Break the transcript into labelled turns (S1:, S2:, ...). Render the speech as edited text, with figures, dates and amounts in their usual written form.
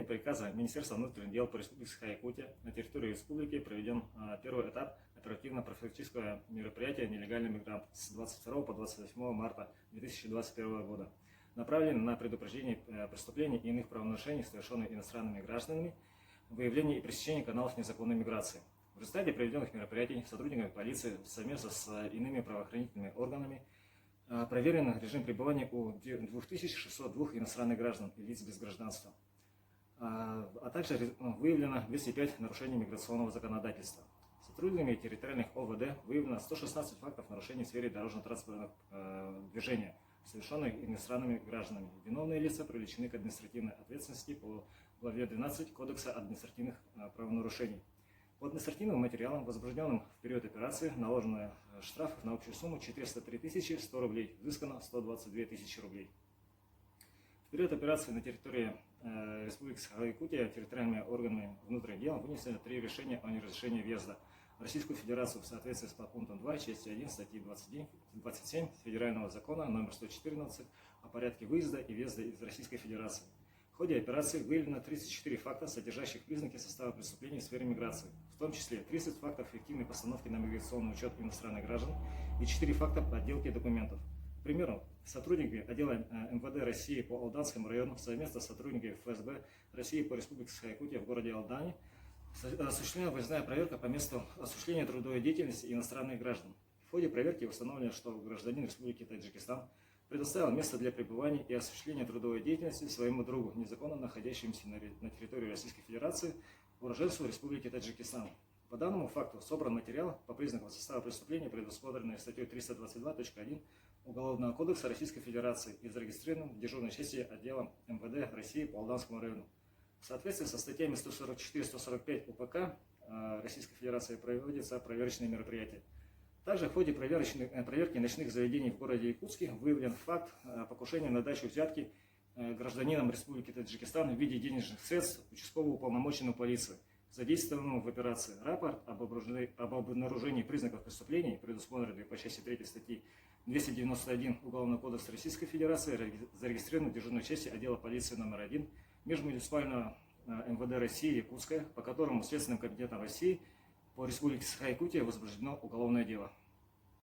S1: постановления приказа Министерства внутренних дел по Республике Саха-Якутия на территории республики проведен первый этап оперативно-профилактического мероприятия «Нелегальный мигрант» с 22 по 28 марта 2021 года, направленный на предупреждение преступлений и иных правонарушений, совершенных иностранными гражданами, выявление и пресечение каналов незаконной миграции. В результате проведенных мероприятий сотрудниками полиции совместно с иными правоохранительными органами проверен режим пребывания у 2602 иностранных граждан и лиц без гражданства, а также выявлено 205 нарушений миграционного законодательства. Сотрудниками территориальных ОВД выявлено 116 фактов нарушений в сфере дорожно-транспортного движения, совершенных иностранными гражданами. Виновные лица привлечены к административной ответственности по главе 12 Кодекса административных правонарушений. По административным материалам, возбужденным в период операции, наложено штрафов на общую сумму 403 100 рублей, взыскано 122 тысячи рублей. В период операции на территории Республики Саха-Якутия территориальными органами внутренних дел вынесено 3 решения о неразрешении въезда в Российскую Федерацию в соответствии с подпунктом 2 части 1 статьи 27 Федерального закона номер 114 о порядке выезда и въезда из Российской Федерации. В ходе операции выявлено 34 факта, содержащих признаки состава преступлений в сфере миграции, в том числе 30 фактов фиктивной постановки на миграционный учет иностранных граждан и 4 факта подделки документов. К примеру, сотрудники отдела МВД России по Алданскому району совместно с сотрудниками ФСБ России по Республике Саха-Якутия в городе Алдане осуществлена выездная проверка по месту осуществления трудовой деятельности иностранных граждан. В ходе проверки установлено, что гражданин Республики Таджикистан предоставил место для пребывания и осуществления трудовой деятельности своему другу, незаконно находящемуся на территории Российской Федерации, уроженцу Республики Таджикистан. По данному факту собран материал по признакам состава преступления, предусмотренный статьей 322.1 Уголовного кодекса Российской Федерации и зарегистрирован в дежурной части отдела МВД России по Алданскому району. В соответствии со статьями 144-145 УПК Российской Федерации проводятся проверочные мероприятия. Также в ходе проверки ночных заведений в городе Якутске выявлен факт покушения на дачу взятки гражданином Республики Таджикистан в виде денежных средств участкового уполномоченного полиции, задействованному в операции. Рапорт об обнаружении признаков преступлений, предусмотренных по части 3 статьи 291 Уголовного кодекса Российской Федерации, зарегистрирован в дежурной части отдела полиции номер 1 Межмуниципального МВД России Якутская, по которому Следственным комитетом России по Республике Саха-Якутия возбуждено уголовное дело.